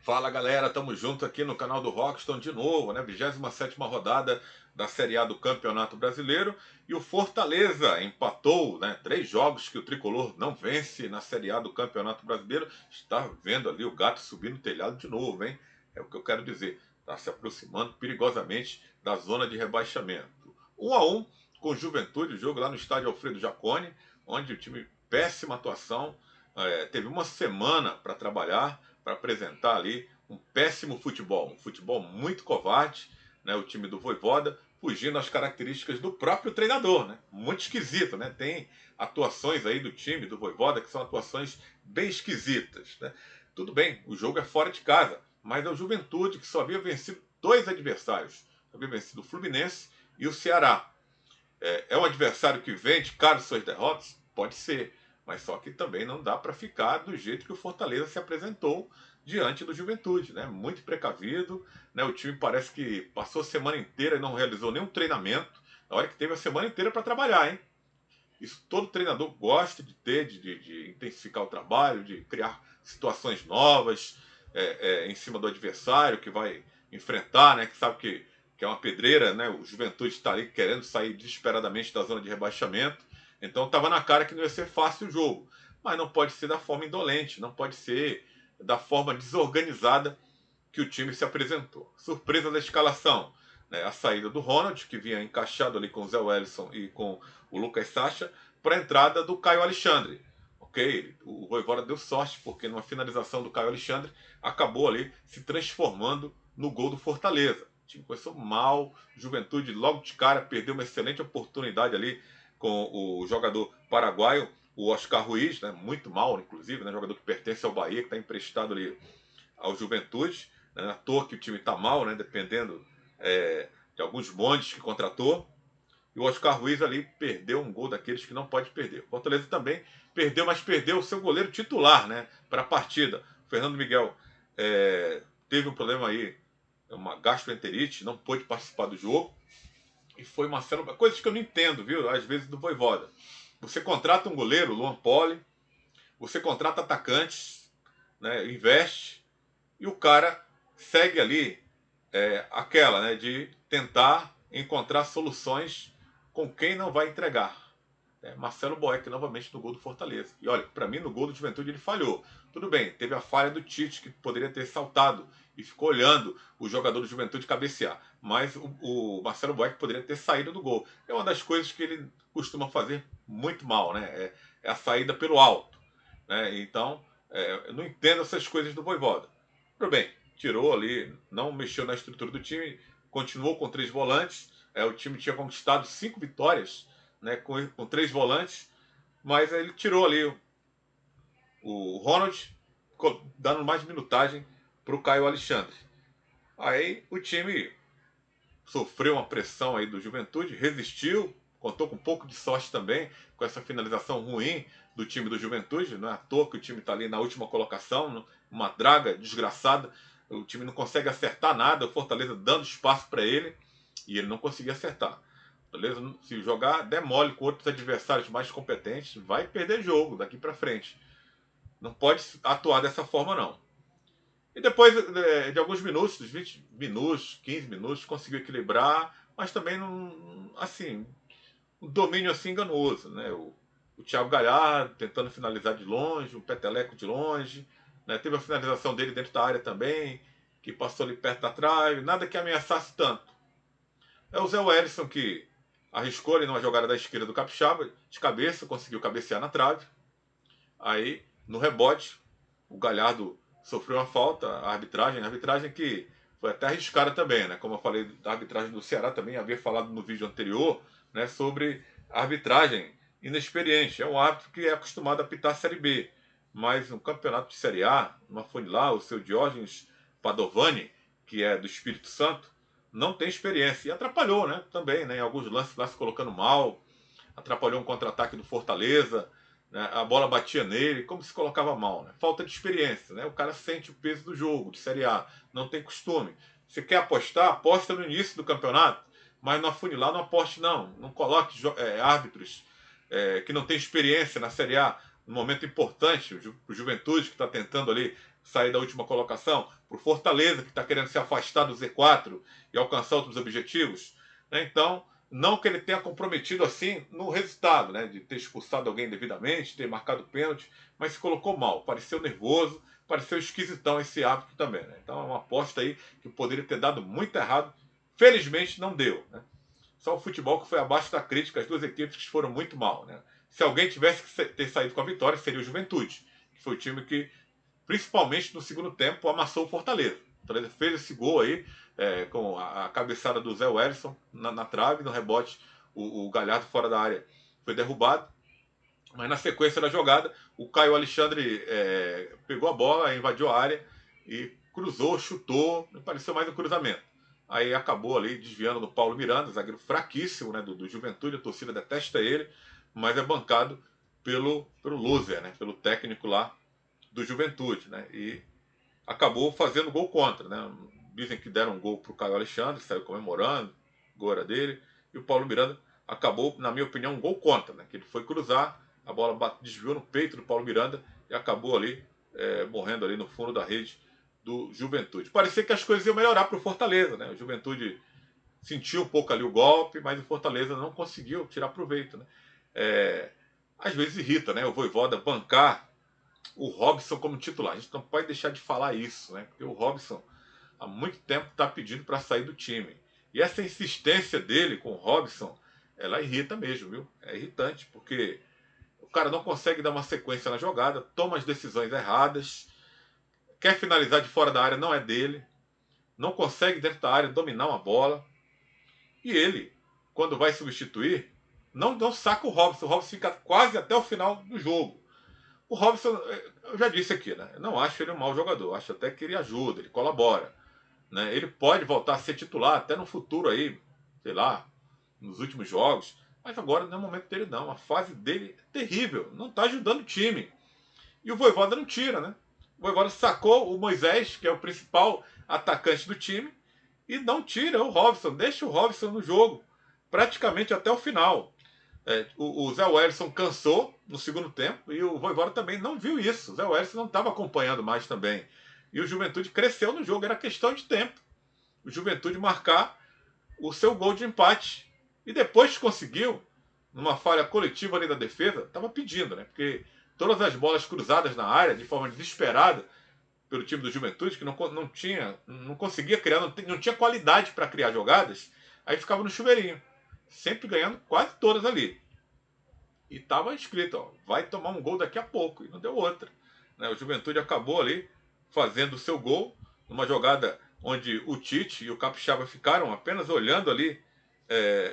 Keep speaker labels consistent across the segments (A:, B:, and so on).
A: Fala galera, tamo junto aqui no canal do Rockston de novo, né? 27ª rodada da Série A do Campeonato Brasileiro e o Fortaleza empatou, né? 3 jogos que o Tricolor não vence na Série A do Campeonato Brasileiro. Está vendo ali o gato subir no telhado de novo, hein? É o que eu quero dizer. Está se aproximando perigosamente da zona de rebaixamento. 1-1 com o Juventude, o jogo lá no estádio Alfredo Jaconi, onde o time, péssima atuação, teve uma semana para trabalhar, para apresentar ali um péssimo futebol, um futebol muito covarde, né? O time do Vojvoda fugindo às características do próprio treinador, né? Muito esquisito, né? Tem atuações aí do time do Vojvoda que são atuações bem esquisitas, né? Tudo bem, o jogo é fora de casa, mas é o Juventude que só havia vencido 2 adversários, havia vencido o Fluminense e o Ceará. É um adversário que vende caro suas derrotas? Pode ser, mas só que também não dá para ficar do jeito que o Fortaleza se apresentou diante do Juventude, né? Muito precavido, né? O time parece que passou a semana inteira e não realizou nenhum treinamento, na hora que teve a semana inteira para trabalhar, hein? Isso todo treinador gosta de ter, de intensificar o trabalho, de criar situações novas em cima do adversário que vai enfrentar, né? Que sabe que é uma pedreira, né? O Juventude está ali querendo sair desesperadamente da zona de rebaixamento. Então estava na cara que não ia ser fácil o jogo. Mas não pode ser da forma indolente, não pode ser da forma desorganizada que o time se apresentou. Surpresa da escalação, né? A saída do Ronald, que vinha encaixado ali com o Zé Wellison e com o Lucas Sacha, para a entrada do Caio Alexandre. Ok, o Vojvoda deu sorte, porque numa finalização do Caio Alexandre, acabou ali se transformando no gol do Fortaleza. O time começou mal, Juventude logo de cara perdeu uma excelente oportunidade ali com o jogador paraguaio, o Oscar Ruiz, né, muito mal, inclusive, né, jogador que pertence ao Bahia, que está emprestado ali ao Juventude, né, à toa que o time está mal, né, dependendo de alguns bondes que contratou. E o Oscar Ruiz ali perdeu um gol daqueles que não pode perder. O Fortaleza também perdeu, mas perdeu o seu goleiro titular, né, para a partida. O Fernando Miguel teve um problema aí, uma gastroenterite, não pôde participar do jogo. E foi Marcelo, coisas que eu não entendo, viu? Às vezes do Vojvoda. Você contrata um goleiro, Luan Poli, você contrata atacantes, né, investe, e o cara segue ali aquela, né, de tentar encontrar soluções com quem não vai entregar. Marcelo Boeck novamente no gol do Fortaleza. E olha, para mim no gol do Juventude ele falhou. Tudo bem, teve a falha do Tite, que poderia ter saltado e ficou olhando o jogador do Juventude cabecear. Mas o Marcelo Boeck poderia ter saído do gol. É uma das coisas que ele costuma fazer muito mal, né? É a saída pelo alto. Né? Então, eu não entendo essas coisas do Vojvoda. Tudo bem, tirou ali, não mexeu na estrutura do time, continuou com 3 volantes. O time tinha conquistado 5 vitórias, né, com 3 volantes, mas ele tirou ali o Ronald, dando mais minutagem para o Caio Alexandre. Aí o time sofreu uma pressão aí do Juventude, resistiu, contou com um pouco de sorte também, com essa finalização ruim do time do Juventude. Não é à toa que o time está ali na última colocação, uma draga desgraçada. O time não consegue acertar nada, o Fortaleza dando espaço para ele e ele não conseguia acertar. Beleza? Se jogar, demole com outros adversários mais competentes, vai perder jogo daqui para frente. Não pode atuar dessa forma, não. E depois de alguns minutos, 20 minutos, 15 minutos, conseguiu equilibrar, mas também não, assim, um domínio assim enganoso, né? O Thiago Galhardo tentando finalizar de longe, o Peteleco de longe, né? Teve a finalização dele dentro da área também, que passou ali perto da trave, nada que ameaçasse tanto. É o Zé Wellison que arriscou ali numa jogada da esquerda do Capixaba, de cabeça, conseguiu cabecear na trave. Aí, no rebote, o Galhardo sofreu uma falta, a arbitragem que foi até arriscada também, né? Como eu falei da arbitragem do Ceará também, havia falado no vídeo anterior, né, sobre a arbitragem inexperiente. É um árbitro que é acostumado a apitar a Série B, mas no campeonato de Série A, numa lá, o seu Diógenes Padovani, que é do Espírito Santo, não tem experiência. E atrapalhou, né? Também, né? Em alguns lances lá se colocando mal, atrapalhou um contra-ataque do Fortaleza, né? A bola batia nele, como se colocava mal, né? Falta de experiência, né? O cara sente o peso do jogo, de Série A, não tem costume. Se quer apostar, aposta no início do campeonato, mas no afunilar não aposte não. Não coloque árbitros que não têm experiência na Série A, num momento importante, o Juventude que está tentando ali sair da última colocação, para o Fortaleza, que está querendo se afastar do Z4 e alcançar outros objetivos. Né? Então, não que ele tenha comprometido assim no resultado, né? De ter expulsado alguém devidamente, ter marcado pênalti, mas se colocou mal, pareceu nervoso, pareceu esquisitão esse árbitro também. Né? Então é uma aposta aí que poderia ter dado muito errado, felizmente não deu. Né? Só o futebol que foi abaixo da crítica, as duas equipes que foram muito mal. Né? Se alguém tivesse que ter saído com a vitória, seria o Juventude, que foi o time que, principalmente no segundo tempo, amassou o Fortaleza. O Fortaleza fez esse gol aí, com a cabeçada do Zé Wellison na trave, no rebote, o Galhardo fora da área foi derrubado. Mas na sequência da jogada, o Caio Alexandre pegou a bola, invadiu a área e cruzou, chutou, me pareceu mais um cruzamento. Aí acabou ali desviando no Paulo Miranda, zagueiro fraquíssimo, né, do Juventude, a torcida detesta ele, mas é bancado pelo loser, né, pelo técnico lá do Juventude, né, e acabou fazendo gol contra, né. Dizem que deram um gol para o Caio Alexandre, saiu comemorando, o gol era dele, e o Paulo Miranda acabou, na minha opinião, um gol contra, né, que ele foi cruzar, a bola desviou no peito do Paulo Miranda e acabou ali morrendo ali no fundo da rede do Juventude. Parecia que as coisas iam melhorar para o Fortaleza, né? O Juventude sentiu um pouco ali o golpe, mas o Fortaleza não conseguiu tirar proveito, né? Às vezes irrita, né? O Vojvoda bancar o Robson como titular. A gente não pode deixar de falar isso, né? Porque o Robson há muito tempo está pedindo para sair do time. E essa insistência dele com o Robson, ela irrita mesmo, viu? É irritante, porque o cara não consegue dar uma sequência na jogada, toma as decisões erradas, quer finalizar de fora da área, não é dele, não consegue dentro da área dominar uma bola. E ele, quando vai substituir, não saca o Robson. O Robson fica quase até o final do jogo. O Robson, eu já disse aqui, né? Eu não acho ele um mau jogador. Acho até que ele ajuda, ele colabora. Né? Ele pode voltar a ser titular até no futuro aí, sei lá, nos últimos jogos. Mas agora não é o momento dele não. A fase dele é terrível. Não está ajudando o time. E o Vojvoda não tira, né? O Vojvoda sacou o Moisés, que é o principal atacante do time, e não tira o Robson. Deixa o Robson no jogo, praticamente até o final. O Zé Wellison cansou no segundo tempo e o Vojvoda também não viu isso. O Zé Wellison não estava acompanhando mais também. E o Juventude cresceu no jogo, era questão de tempo. O Juventude marcar o seu gol de empate. E depois que conseguiu, numa falha coletiva ali da defesa, estava pedindo, né? Porque todas as bolas cruzadas na área, de forma desesperada, pelo time do Juventude, que não conseguia criar, não tinha qualidade para criar jogadas, aí ficava no chuveirinho. Sempre ganhando quase todas ali. E estava escrito, ó, vai tomar um gol daqui a pouco. E não deu outra. Né? O Juventude acabou ali fazendo o seu gol, numa jogada onde o Tite e o Capixaba ficaram apenas olhando ali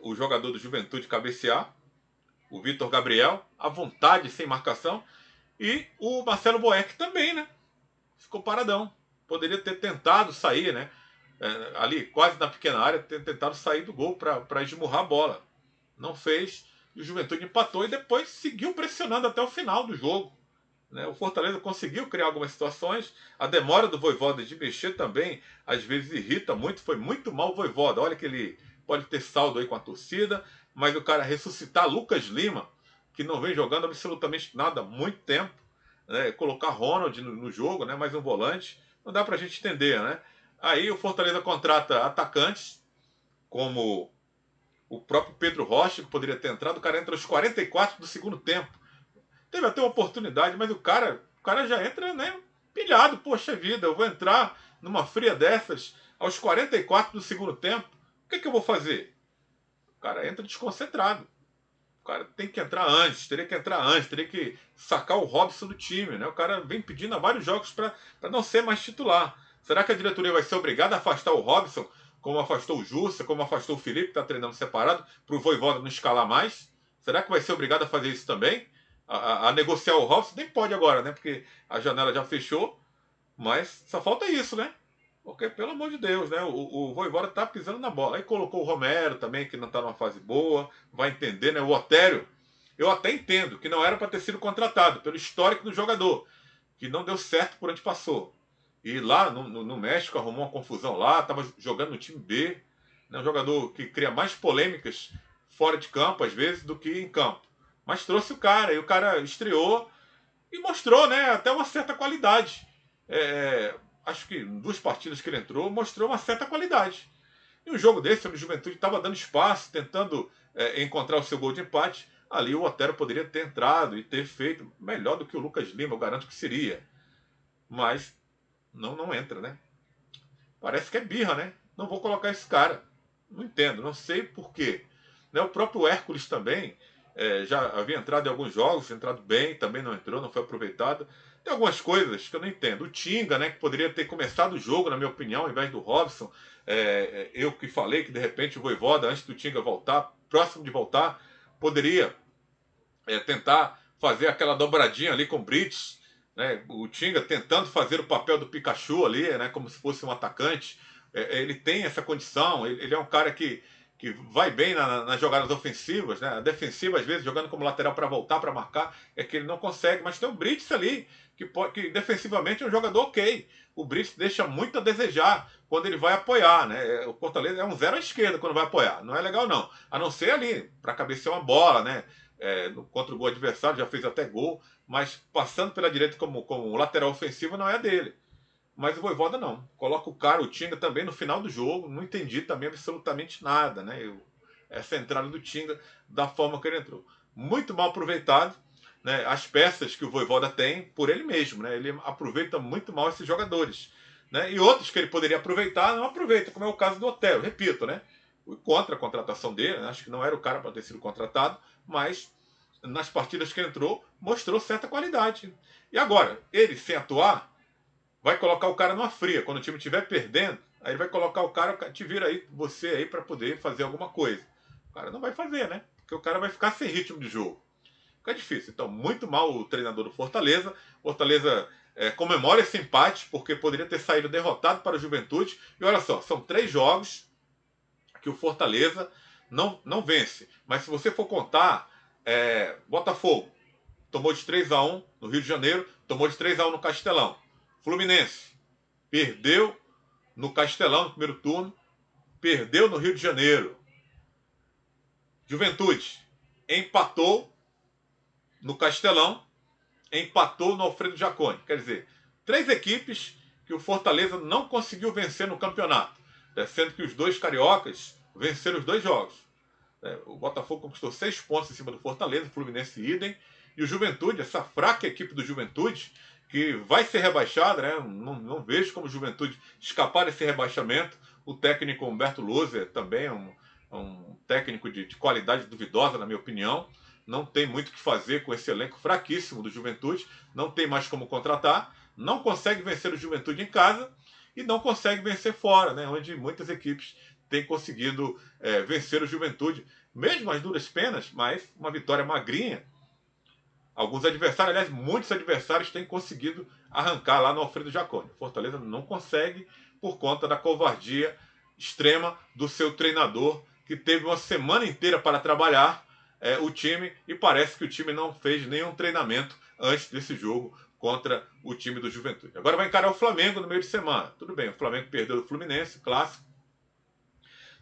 A: o jogador do Juventude cabecear, o Vitor Gabriel, à vontade, sem marcação, e o Marcelo Boeck também, né? Ficou paradão. Poderia ter tentado sair, né? Ali, quase na pequena área, ter tentado sair do gol para esmurrar a bola. Não fez, e o Juventude empatou e depois seguiu pressionando até o final do jogo. Né? O Fortaleza conseguiu criar algumas situações. A demora do Vojvoda de mexer também, às vezes irrita muito. Foi muito mal o Vojvoda. Olha que ele pode ter saldo aí com a torcida, mas o cara ressuscitar Lucas Lima, que não vem jogando absolutamente nada há muito tempo, né? Colocar Ronald no jogo, né? Mais um volante, não dá pra gente entender, né? Aí o Fortaleza contrata atacantes, como o próprio Pedro Rocha, que poderia ter entrado. O cara entra aos 44 do segundo tempo. Teve até uma oportunidade, mas o cara já entra, né, pilhado. Poxa vida, eu vou entrar numa fria dessas aos 44 do segundo tempo. O que eu vou fazer? O cara entra desconcentrado. O cara tem que entrar antes, teria que entrar antes, teria que sacar o Robson do time. Né? O cara vem pedindo há vários jogos para não ser mais titular. Será que a diretoria vai ser obrigada a afastar o Robson, como afastou o Jussa, como afastou o Felipe, que está treinando separado, para o Vojvoda não escalar mais? Será que vai ser obrigado a fazer isso também? A negociar o Robson? Nem pode agora, né? Porque a janela já fechou, mas só falta isso, né? Porque, pelo amor de Deus, né? O Vojvoda tá pisando na bola. Aí colocou o Romero também, que não está numa fase boa. Vai entender, né? O Otério, eu até entendo que não era para ter sido contratado, pelo histórico do jogador, que não deu certo por onde passou. E lá no México arrumou uma confusão lá, estava jogando no time B. Né? Um jogador que cria mais polêmicas fora de campo, às vezes, do que em campo. Mas trouxe o cara, e o cara estreou e mostrou, né? Até uma certa qualidade. acho que em 2 partidas que ele entrou, mostrou uma certa qualidade. E um jogo desse, onde o Juventude estava dando espaço, tentando encontrar o seu gol de empate, ali o Otero poderia ter entrado e ter feito melhor do que o Lucas Lima, eu garanto que seria. Mas não entra, né? Parece que é birra, né? Não vou colocar esse cara. Não entendo, não sei por quê. Né, o próprio Hércules também já havia entrado em alguns jogos, entrado bem, também não entrou, não foi aproveitado. Tem algumas coisas que eu não entendo. O Tinga, né, que poderia ter começado o jogo, na minha opinião, ao invés do Robson. Eu que falei que de repente o Vojvoda, antes do Tinga voltar, próximo de voltar, poderia tentar fazer aquela dobradinha ali com o Brits, né? O Tinga tentando fazer o papel do Pikachu ali, né? Como se fosse um atacante. Ele tem essa condição, ele é um cara que vai bem nas jogadas ofensivas, né? A defensiva, às vezes, jogando como lateral para voltar, para marcar, é que ele não consegue, mas tem o Brits ali, que defensivamente é um jogador ok. O Brits deixa muito a desejar quando ele vai apoiar, né? O Fortaleza é um zero à esquerda quando vai apoiar, não é legal não, a não ser ali, para cabecear uma bola, né? Contra o gol adversário, já fez até gol, mas passando pela direita como lateral ofensivo não é a dele. Mas o Vojvoda não. Coloca o cara, o Tinga também no final do jogo, não entendi também absolutamente nada, né? Essa entrada do Tinga, da forma que ele entrou. Muito mal aproveitado, né? As peças que o Vojvoda tem por ele mesmo, né? Ele aproveita muito mal esses jogadores. Né? E outros que ele poderia aproveitar, não aproveita, como é o caso do Otero, repito, né? Contra a contratação dele, né? Acho que não era o cara para ter sido contratado, mas nas partidas que entrou, mostrou certa qualidade. E agora, ele sem atuar, vai colocar o cara numa fria. Quando o time estiver perdendo, aí vai colocar o cara, te vira aí, você aí, para poder fazer alguma coisa. O cara não vai fazer, né? Porque o cara vai ficar sem ritmo de jogo. Fica difícil. Então, muito mal o treinador do Fortaleza. Fortaleza comemora esse empate, porque poderia ter saído derrotado para o Juventude. E olha só, são 3 jogos que o Fortaleza não vence. Mas se você for contar, Botafogo tomou de 3-1 no Rio de Janeiro, tomou de 3-1 no Castelão. Fluminense perdeu no Castelão no primeiro turno, perdeu no Rio de Janeiro. Juventude empatou no Castelão, empatou no Alfredo Jaconi. Quer dizer, 3 equipes que o Fortaleza não conseguiu vencer no campeonato, sendo que os 2 cariocas venceram os 2 jogos. O Botafogo conquistou 6 pontos em cima do Fortaleza, o Fluminense idem, e o Juventude, essa fraca equipe do Juventude, que vai ser rebaixada, né? Não vejo como o Juventude escapar desse rebaixamento. O técnico Humberto Loser também é um técnico de qualidade duvidosa, na minha opinião. Não tem muito o que fazer com esse elenco fraquíssimo do Juventude, não tem mais como contratar, não consegue vencer o Juventude em casa e não consegue vencer fora, né? Onde muitas equipes têm conseguido vencer o Juventude, mesmo às duras penas, mas uma vitória magrinha. Alguns adversários, aliás, muitos adversários têm conseguido arrancar lá no Alfredo Jaconi. Fortaleza não consegue por conta da covardia extrema do seu treinador, que teve uma semana inteira para trabalhar o time e parece que o time não fez nenhum treinamento antes desse jogo contra o time do Juventude. Agora vai encarar o Flamengo no meio de semana. Tudo bem, o Flamengo perdeu do Fluminense, clássico.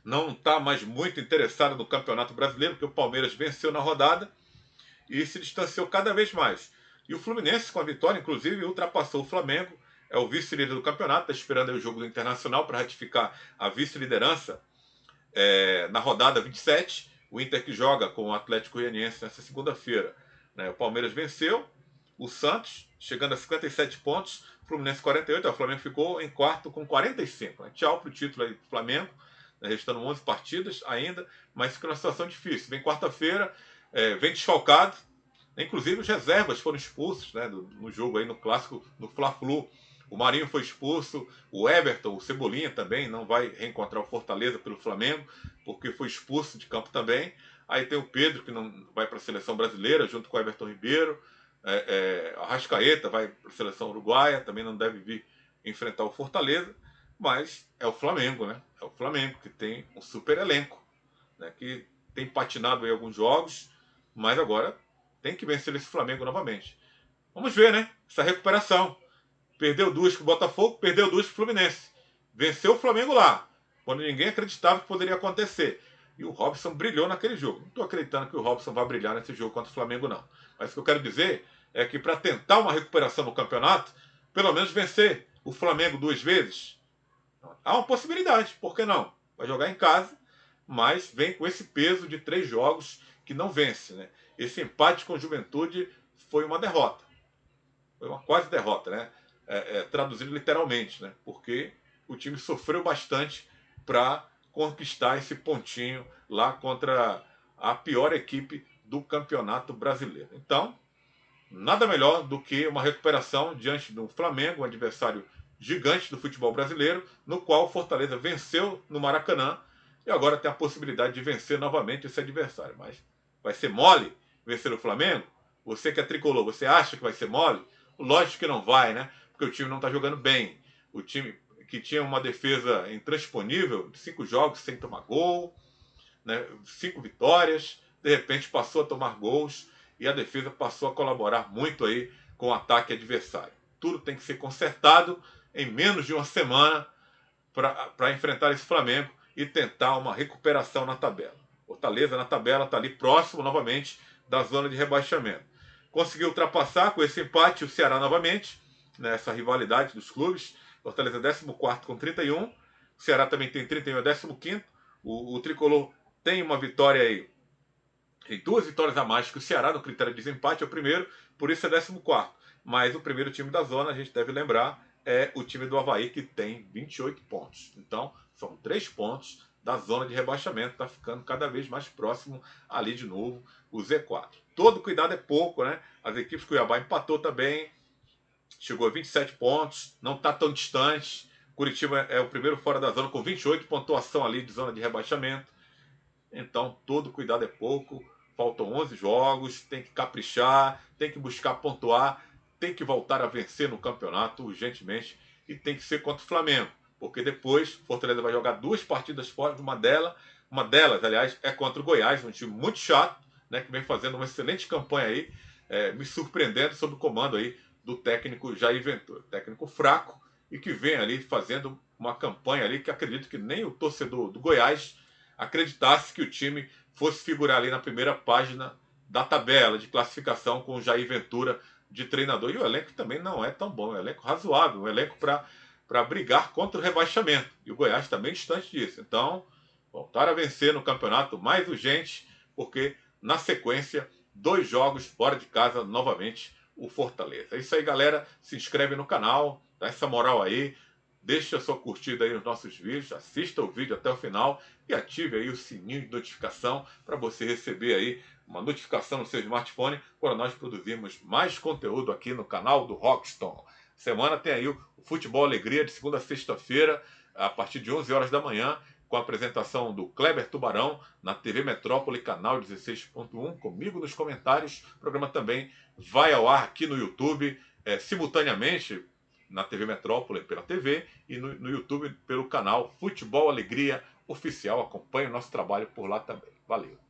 A: Não está mais muito interessado no Campeonato Brasileiro, porque o Palmeiras venceu na rodada e se distanciou cada vez mais. E o Fluminense, com a vitória, inclusive, ultrapassou o Flamengo, é o vice-líder do campeonato, está esperando aí o jogo do Internacional para ratificar a vice-liderança na rodada 27. O Inter que joga com o Atlético Goianiense nessa segunda-feira. Né? O Palmeiras venceu, o Santos chegando a 57 pontos, o Fluminense 48, o Flamengo ficou em quarto com 45. Né? Tchau para o título aí do Flamengo, né? Restando 11 partidas ainda, mas fica numa situação difícil. Vem quarta-feira, vem desfalcado, inclusive os reservas foram expulsos, né, no jogo aí, no clássico, no Fla-Flu. O Marinho foi expulso, o Everton, o Cebolinha também não vai reencontrar o Fortaleza pelo Flamengo, porque foi expulso de campo também. Aí tem o Pedro, que não vai para a seleção brasileira, junto com o Everton Ribeiro. A Arrascaeta vai para a seleção uruguaia, também não deve vir enfrentar o Fortaleza. Mas é o Flamengo, né? É o Flamengo, que tem um super elenco, né, que tem patinado em alguns jogos, mas agora tem que vencer esse Flamengo novamente. Vamos ver, né? Essa recuperação. Perdeu 2 para o Botafogo, perdeu 2 para o Fluminense. Venceu o Flamengo lá, quando ninguém acreditava que poderia acontecer. E o Robson brilhou naquele jogo. Não estou acreditando que o Robson vai brilhar nesse jogo contra o Flamengo, não. Mas o que eu quero dizer é que para tentar uma recuperação no campeonato, pelo menos vencer o Flamengo 2 vezes? Há uma possibilidade, por que não? Vai jogar em casa, mas vem com esse peso de 3 jogos que não vence, né? Esse empate com o Juventude foi uma derrota. Foi uma quase derrota, né? Traduzindo literalmente, né? Porque o time sofreu bastante para conquistar esse pontinho lá contra a pior equipe do Campeonato Brasileiro. Então, nada melhor do que uma recuperação diante do Flamengo, um adversário gigante do futebol brasileiro, no qual o Fortaleza venceu no Maracanã e agora tem a possibilidade de vencer novamente esse adversário. Mas vai ser mole vencer o Flamengo? Você que é tricolor, você acha que vai ser mole? Lógico que não vai, né? Porque o time não está jogando bem. O time que tinha uma defesa intransponível, 5 jogos sem tomar gol, né, 5 vitórias, de repente passou a tomar gols e a defesa passou a colaborar muito aí com o ataque adversário. Tudo tem que ser consertado em menos de uma semana para enfrentar esse Flamengo e tentar uma recuperação na tabela. Fortaleza na tabela está ali próximo novamente da zona de rebaixamento. Conseguiu ultrapassar com esse empate o Ceará novamente, nessa rivalidade dos clubes. Fortaleza 14º com 31. O Ceará também tem 31, é 15º. O Tricolor tem uma vitória aí, tem 2 vitórias a mais que o Ceará no critério de desempate, é o primeiro, por isso é 14º. Mas o primeiro time da zona, a gente deve lembrar, é o time do Avaí, que tem 28 pontos. Então, são 3 pontos da zona de rebaixamento, está ficando cada vez mais próximo ali de novo o Z4. Todo cuidado é pouco, né? As equipes, Cuiabá empatou também, chegou a 27 pontos, não está tão distante. Curitiba é o primeiro fora da zona com 28, pontuação ali de zona de rebaixamento. Então, todo cuidado é pouco. Faltam 11 jogos, tem que caprichar, tem que buscar pontuar, tem que voltar a vencer no campeonato urgentemente e tem que ser contra o Flamengo, porque depois Fortaleza vai jogar 2 partidas fora, uma delas, aliás, é contra o Goiás, um time muito chato, né, que vem fazendo uma excelente campanha aí, me surpreendendo sob o comando aí do técnico Jair Ventura, técnico fraco e que vem ali fazendo uma campanha ali que acredito que nem o torcedor do Goiás acreditasse que o time fosse figurar ali na primeira página da tabela de classificação com o Jair Ventura de treinador. E o elenco também não é tão bom, é um elenco razoável, um elenco para brigar contra o rebaixamento. E o Goiás está bem distante disso. Então, voltar a vencer no campeonato mais urgente, porque na sequência, 2 jogos fora de casa novamente o Fortaleza. É isso aí, galera. Se inscreve no canal, dá essa moral aí. Deixe a sua curtida aí nos nossos vídeos, assista o vídeo até o final e ative aí o sininho de notificação para você receber aí uma notificação no seu smartphone quando nós produzirmos mais conteúdo aqui no canal do Rockston. Semana tem aí o Futebol Alegria de segunda a sexta-feira, a partir de 11 horas da manhã, com a apresentação do Kleber Tubarão na TV Metrópole, canal 16.1, comigo nos comentários. O programa também vai ao ar aqui no YouTube, simultaneamente, na TV Metrópole pela TV e no YouTube pelo canal Futebol Alegria Oficial. Acompanhe o nosso trabalho por lá também. Valeu!